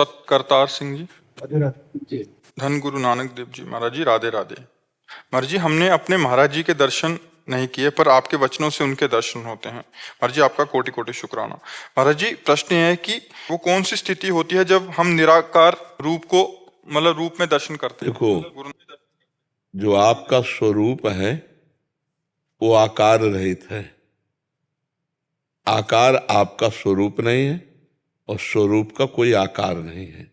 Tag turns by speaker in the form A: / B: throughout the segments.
A: सतकरतार सिंह जी,
B: जी।
A: धन गुरु नानक देव जी महाराज जी, राधे राधे। महाराज जी, हमने अपने महाराज जी के दर्शन नहीं किए, पर आपके वचनों से उनके दर्शन होते हैं। महाराज जी, आपका कोटि कोटि शुक्राना। महाराज जी, प्रश्न ये है कि वो कौन सी स्थिति होती है जब हम निराकार रूप को मतलब रूप में दर्शन करते हैं?
B: देखो, जो आपका स्वरूप है वो आकार रहित है। आकार आपका स्वरूप नहीं है और स्वरूप का कोई आकार नहीं है।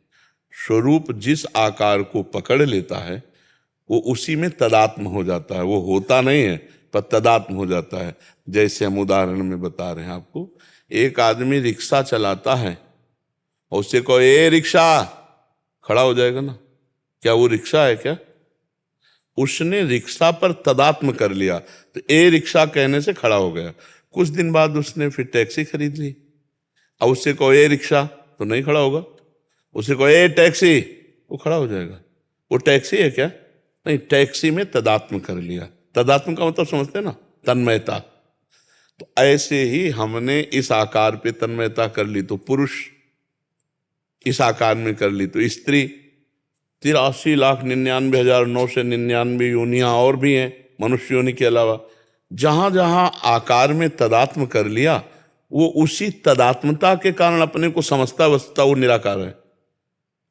B: स्वरूप जिस आकार को पकड़ लेता है वो उसी में तदात्म हो जाता है। वो होता नहीं है पर तदात्म हो जाता है। जैसे हम उदाहरण में बता रहे हैं आपको, एक आदमी रिक्शा चलाता है और उससे कहो ए रिक्शा, खड़ा हो जाएगा ना? क्या वो रिक्शा है क्या? उसने रिक्शा पर तदात्म कर लिया तो ए रिक्शा कहने से खड़ा हो गया। कुछ दिन बाद उसने फिर टैक्सी खरीद ली। अब उससे कहो ए रिक्शा तो नहीं खड़ा होगा। उससे कहो ए टैक्सी, वो खड़ा हो जाएगा। वो टैक्सी है क्या? नहीं, टैक्सी में तदात्म कर लिया। तदात्म का मतलब समझते हैं ना, तन्मयता। तो ऐसे ही हमने इस आकार पे तन्मयता कर ली तो पुरुष, इस आकार में कर ली तो स्त्री। 83,99,999 योनियां और भी हैं मनुष्य योनि के अलावा। जहां जहां आकार में तदात्म कर लिया वो उसी तदात्मता के कारण अपने को समझता बसता वो निराकार है।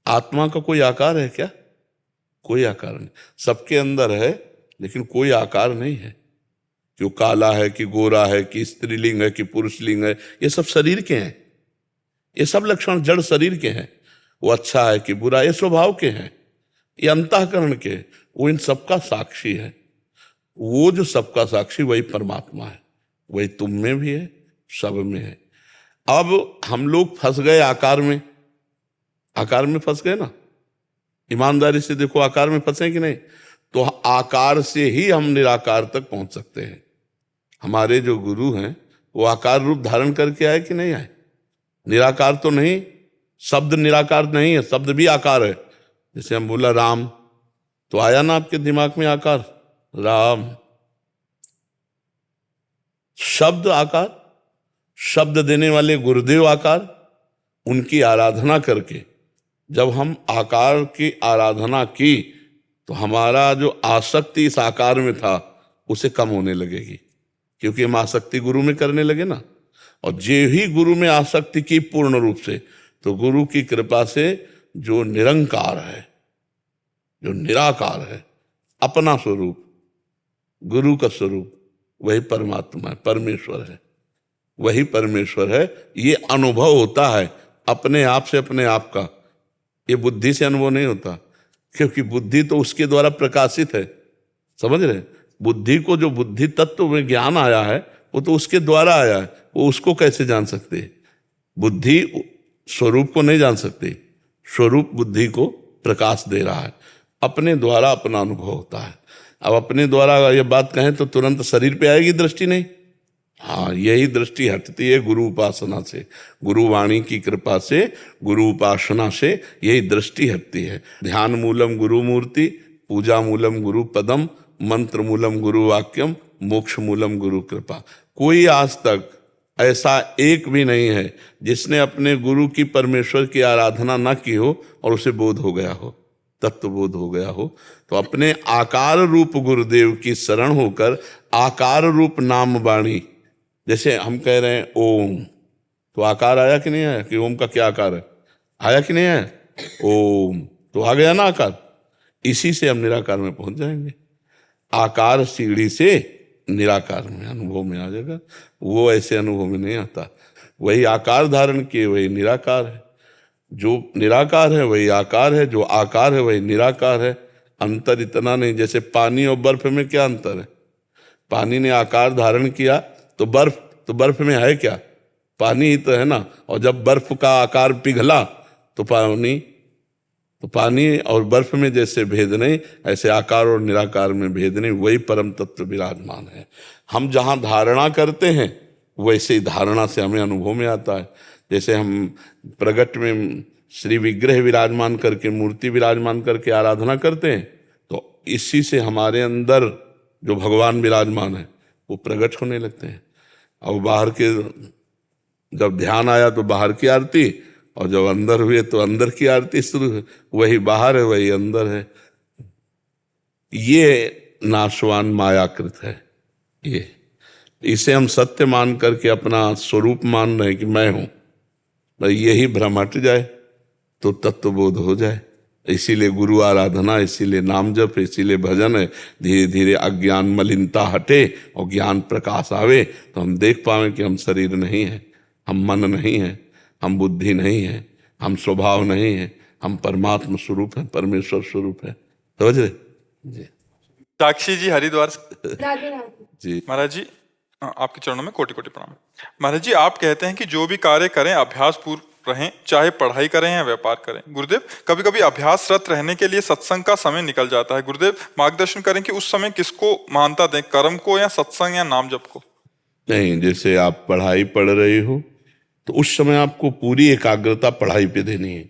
B: आत्मा का कोई आकार है क्या? कोई आकार नहीं। सबके अंदर है लेकिन कोई आकार नहीं है। जो काला है कि गोरा है कि स्त्रीलिंग है कि पुरुषलिंग है, ये सब शरीर के हैं। ये सब लक्षण जड़ शरीर के हैं। वो अच्छा है कि बुरा, ये स्वभाव के हैं, ये अंतःकरण के। वो इन सबका साक्षी है। वो जो सबका साक्षी वही परमात्मा है। वही तुम में भी है, सब में है। अब हम लोग फंस गए आकार में। आकार में फंस गए ना, ईमानदारी से देखो, आकार में फंसे कि नहीं? तो आकार से ही हम निराकार तक पहुंच सकते हैं। हमारे जो गुरु हैं वो आकार रूप धारण करके आए कि नहीं आए? निराकार तो नहीं, शब्द निराकार नहीं है, शब्द भी आकार है। जैसे हम बोला राम, तो आया ना आपके दिमाग में आकार, राम। शब्द आकार, शब्द देने वाले गुरुदेव आकार। उनकी आराधना करके जब हम आकार की आराधना की तो हमारा जो आसक्ति इस आकार में था उसे कम होने लगेगी, क्योंकि हम आसक्ति गुरु में करने लगे ना। और जे ही गुरु में आसक्ति की पूर्ण रूप से, तो गुरु की कृपा से जो निरंकार है, जो निराकार है, अपना स्वरूप, गुरु का स्वरूप, वही परमात्मा है, परमेश्वर है। वही परमेश्वर है। ये अनुभव होता है अपने आप से, अपने आप का। ये बुद्धि से अनुभव नहीं होता, क्योंकि बुद्धि तो उसके द्वारा प्रकाशित है। समझ रहे? बुद्धि को जो बुद्धि तत्व में ज्ञान आया है वो तो उसके द्वारा आया है। वो उसको कैसे जान सकते? बुद्धि स्वरूप को नहीं जान सकती। स्वरूप बुद्धि को प्रकाश दे रहा है। अपने द्वारा अपना अनुभव होता है। अब अपने द्वारा ये बात कहें तो तुरंत शरीर पे आएगी दृष्टि? नहीं। हाँ, यही दृष्टि हटती है गुरु उपासना से, गुरु वाणी की कृपा से, गुरु उपासना से यही दृष्टि हटती है। ध्यान मूलम गुरु मूर्ति, पूजा मूलम गुरु पदम, मंत्र मूलम गुरु वाक्यम, मोक्ष मूलम गुरु कृपा। कोई आज तक ऐसा एक भी नहीं है जिसने अपने गुरु की, परमेश्वर की आराधना ना की हो और उसे बोध हो गया हो, तत्वबोध हो गया हो। तो अपने आकार रूप गुरुदेव की शरण होकर आकार रूप नाम वाणी, जैसे हम कह रहे हैं ओम, तो आकार आया कि नहीं आया? कि ओम का क्या आकार है? आया कि नहीं आया? ओम, तो आ गया ना आकार। इसी से हम निराकार में पहुंच जाएंगे। आकार सीढ़ी से निराकार में अनुभव में आ जाएगा। वो ऐसे अनुभव में नहीं आता। वही आकार धारण किए वही निराकार है। जो निराकार है वही आकार है, जो आकार है वही निराकार है। अंतर इतना नहीं। जैसे पानी और बर्फ में क्या अंतर है? पानी ने आकार धारण किया तो बर्फ में है क्या? पानी ही तो है ना। और जब बर्फ का आकार पिघला तो पानी और बर्फ में जैसे भेद नहीं, ऐसे आकार और निराकार में भेद नहीं। वही परम तत्व विराजमान है। हम जहाँ धारणा करते हैं वैसे ही धारणा से हमें अनुभव में आता है। जैसे हम प्रगट में श्री विग्रह विराजमान करके, मूर्ति विराजमान करके आराधना करते हैं, तो इसी से हमारे अंदर जो भगवान विराजमान है वो प्रकट होने लगते हैं। अब बाहर के, जब ध्यान आया तो बाहर की आरती, और जब अंदर हुए तो अंदर की आरती शुरू है, वही बाहर है वही अंदर है। ये नाशवान मायाकृत है। ये इसे हम सत्य मान करके अपना स्वरूप मान रहे हैं कि मैं हूं, तो यही भ्रम हट जाए तो तत्वबोध हो जाए। इसीलिए गुरु आराधना, इसीलिए नाम जप, इसीलिए भजन है। धीरे धीरे अज्ञान मलिनता हटे और ज्ञान प्रकाश आवे तो हम देख पावे कि हम शरीर नहीं है, हम मन नहीं है, हम बुद्धि नहीं है, हम स्वभाव नहीं है, हम परमात्मा स्वरूप है, परमेश्वर स्वरूप है। समझ रहे जी?
A: साक्षी जी हरिद्वार से।
C: राधे राधे।
B: जी
A: महाराज जी आपके चरणों में कोटि कोटि प्रणाम। महाराज जी आप कहते हैं कि जो भी कार्य करें अभ्यास पूर्व रहें, चाहे पढ़ाई करें या व्यापार करें। गुरुदेव कभी कभी अभ्यासरत रहने के लिए सत्संग का समय निकल जाता है। गुरुदेव मार्गदर्शन करें कि उस समय किसको मानता दें, कर्म को या सत्संग या नाम जप को?
B: नहीं, जैसे आप पढ़ाई पढ़ रहे हो तो उस समय आपको पूरी एकाग्रता पढ़ाई पे देनी है,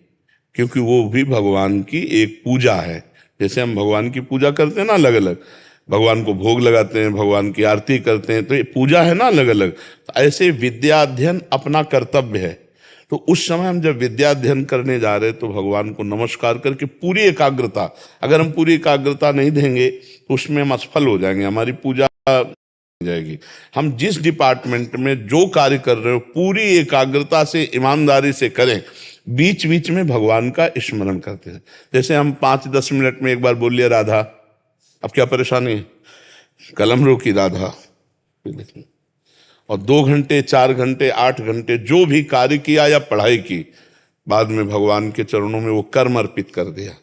B: क्योंकि वो भी भगवान की एक पूजा है। जैसे हम भगवान की पूजा करते हैं ना, अलग अलग भगवान को भोग लगाते हैं, भगवान की आरती करते हैं, तो ये पूजा है ना अलग अलग। तो ऐसे विद्या अध्ययन अपना कर्तव्य है। तो उस समय हम जब विद्या अध्ययन करने जा रहे हैं तो भगवान को नमस्कार करके पूरी एकाग्रता, अगर हम पूरी एकाग्रता नहीं देंगे तो उसमें हम असफल हो जाएंगे, हमारी पूजा जाएगी। हम जिस डिपार्टमेंट में जो कार्य कर रहे हो पूरी एकाग्रता से ईमानदारी से करें, बीच बीच में भगवान का स्मरण करते हैं। जैसे हम 5-10 मिनट में एक बार बोल लिया राधा, अब क्या परेशानी है, कलम रोकी राधा, और 2 घंटे 4 घंटे 8 घंटे जो भी कार्य किया या पढ़ाई की, बाद में भगवान के चरणों में वो कर्म अर्पित कर दिया,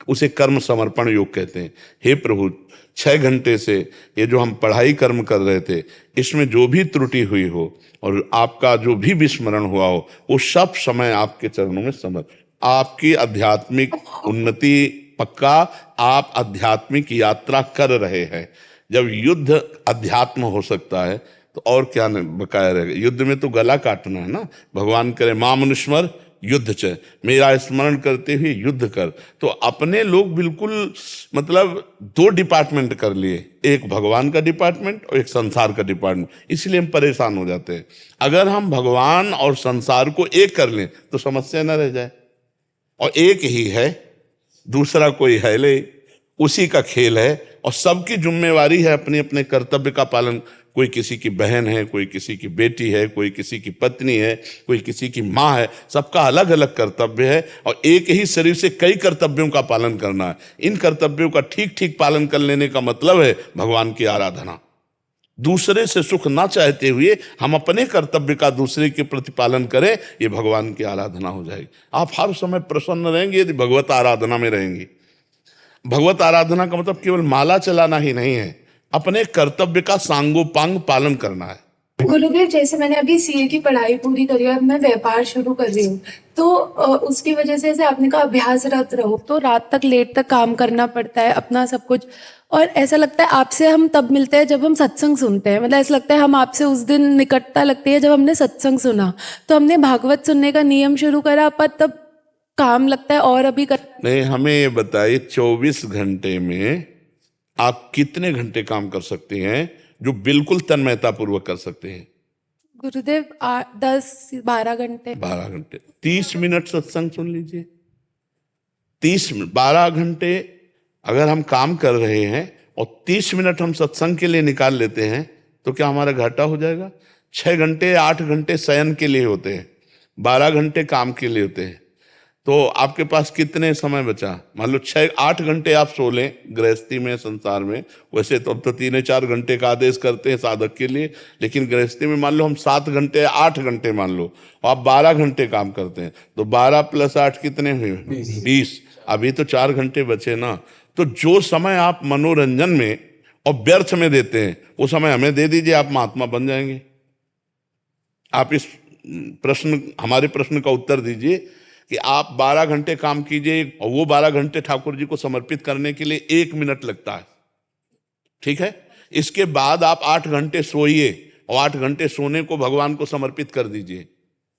B: उसे कर्म समर्पण योग कहते हैं। हे प्रभु, 6 घंटे से ये जो हम पढ़ाई कर्म कर रहे थे इसमें जो भी त्रुटि हुई हो और आपका जो भी विस्मरण हुआ हो, वो सब समय आपके चरणों में समर्पित। आपकी आध्यात्मिक उन्नति पक्का, आप आध्यात्मिक यात्रा कर रहे हैं। जब युद्ध अध्यात्म हो सकता है तो और क्या बकाया रहेगा। युद्ध में तो गला काटना है ना। भगवान करे मामनुस्मर युद्ध च, मेरा स्मरण करते हुए युद्ध कर। तो अपने लोग बिल्कुल मतलब 2 डिपार्टमेंट कर लिए, एक भगवान का डिपार्टमेंट और एक संसार का डिपार्टमेंट। इसलिए हम परेशान हो जाते हैं। अगर हम भगवान और संसार को एक कर लें तो समस्या न रह जाए। और एक ही है, दूसरा कोई है ले, उसी का खेल है और सबकी जिम्मेवारी है अपने अपने कर्तव्य का पालन। कोई किसी की बहन है, कोई किसी की बेटी है, कोई किसी की पत्नी है, कोई किसी की माँ है, सबका अलग अलग कर्तव्य है और एक ही शरीर से कई कर्तव्यों का पालन करना है। इन कर्तव्यों का ठीक ठीक पालन कर लेने का मतलब है भगवान की आराधना। दूसरे से सुख ना चाहते हुए हम अपने कर्तव्य का दूसरे के प्रति पालन करें, ये भगवान की आराधना हो जाएगी। आप हर समय प्रसन्न रहेंगे यदि भगवत आराधना में रहेंगे। भगवत आराधना का मतलब केवल माला चलाना ही नहीं है, अपने कर्तव्य का सांगोपांग पालन करना है।
C: गुरुदेव, जैसे मैंने अभी सीए की पढ़ाई पूरी करी और मैं व्यापार शुरू कर रही हूँ, तो उसकी वजह से जैसे आपने कहा अभ्यासरत रहो, तो रात तक लेट तक काम करना पड़ता है अपना सब कुछ। और ऐसा लगता है आपसे हम तब मिलते हैं जब हम सत्संग सुनते हैं। मतलब ऐसा लगता है हम आपसे उस दिन निकटता लगती है जब हमने सत्संग सुना। तो हमने भागवत सुनने का नियम शुरू करा, पर तब काम लगता है और अभी
B: नहीं, हमें ये बताइए 24 घंटे में आप कितने घंटे काम कर सकते हैं जो बिल्कुल तन्मयता पूर्वक कर सकते हैं?
C: गुरुदेव 10-12 घंटे।
B: 12 घंटे 30 मिनट सत्संग सुन लीजिए। 30 मिनट 12 घंटे अगर हम काम कर रहे हैं और 30 मिनट हम सत्संग के लिए निकाल लेते हैं तो क्या हमारा घाटा हो जाएगा? 6 घंटे 8 घंटे शयन के लिए होते हैं, 12 घंटे काम के लिए होते हैं। तो आपके पास कितने समय बचा? मान लो 6-8 घंटे आप सो लें गृहस्थी में, संसार में। वैसे तो अब तो 3-4 घंटे का आदेश करते हैं साधक के लिए, लेकिन गृहस्थी में मान लो हम 7 घंटे 8 घंटे मान लो, और आप 12 घंटे काम करते हैं, तो 12 + 8 कितने हुए? 20। अभी तो 4 घंटे बचे ना। तो जो समय आप मनोरंजन में और व्यर्थ में देते हैं वो समय हमें दे दीजिए, आप महात्मा बन जाएंगे। आप इस प्रश्न, हमारे प्रश्न का उत्तर दीजिए कि आप 12 घंटे काम कीजिए और वो 12 घंटे ठाकुर जी को समर्पित करने के लिए 1 मिनट लगता है, ठीक है? इसके बाद आप 8 घंटे सोइए और 8 घंटे सोने को भगवान को समर्पित कर दीजिए।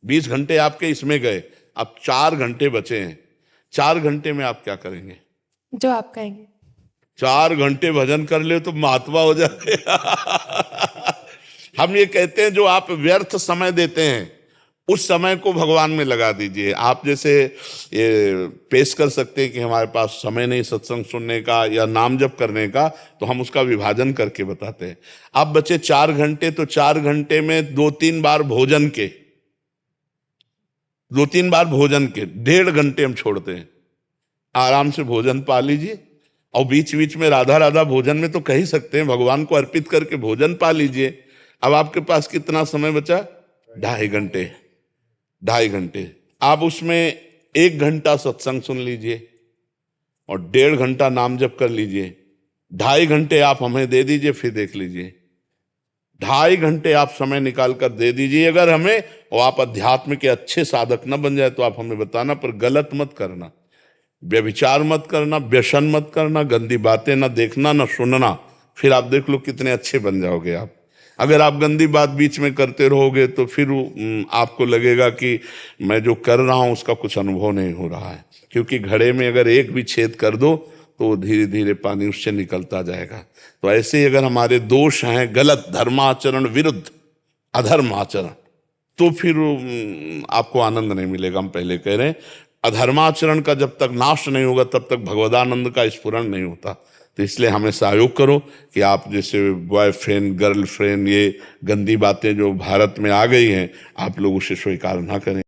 B: 20 घंटे आपके इसमें गए, अब 4 घंटे बचे हैं। 4 घंटे में आप क्या करेंगे?
C: जो आप कहेंगे।
B: 4 घंटे भजन कर ले तो महात्मा हो जाए। हम ये कहते हैं जो आप व्यर्थ समय देते हैं उस समय को भगवान में लगा दीजिए। आप जैसे ये पेश कर सकते हैं कि हमारे पास समय नहीं सत्संग सुनने का या नाम जप करने का, तो हम उसका विभाजन करके बताते हैं। आप बचे 4 घंटे, तो 4 घंटे में 2-3 बार भोजन के 1.5 घंटे हम छोड़ते हैं। आराम से भोजन पा लीजिए, और बीच बीच में राधा राधा भोजन में तो कह ही सकते हैं, भगवान को अर्पित करके भोजन पा लीजिए। अब आपके पास कितना समय बचा? 2.5 घंटे। आप उसमें 1 घंटा सत्संग सुन लीजिए और 1.5 घंटा नाम जप कर लीजिए। 2.5 घंटे आप हमें दे दीजिए, फिर देख लीजिए। 2.5 घंटे आप समय निकाल कर दे दीजिए अगर हमें, और आप अध्यात्म के अच्छे साधक न बन जाए तो आप हमें बताना, पर गलत मत करना, व्यभिचार मत करना, व्यसन मत करना, गंदी बातें ना देखना ना सुनना। फिर आप देख लो कितने अच्छे बन जाओगे आप। अगर आप गंदी बात बीच में करते रहोगे तो फिर आपको लगेगा कि मैं जो कर रहा हूं उसका कुछ अनुभव नहीं हो रहा है, क्योंकि घड़े में अगर एक भी छेद कर दो तो वो धीरे धीरे पानी उससे निकलता जाएगा। तो ऐसे ही अगर हमारे दोष हैं गलत धर्माचरण विरुद्ध अधर्म आचरण, तो फिर आपको आनंद नहीं मिलेगा। हम पहले कह रहे हैं, अधर्माचरण का जब तक नाश नहीं होगा तब तक भगवदानंद का स्फुरण नहीं होता। तो इसलिए हमें सहयोग करो कि आप जैसे बॉयफ्रेंड गर्लफ्रेंड, ये गंदी बातें जो भारत में आ गई हैं, आप लोग उसे स्वीकार ना करें।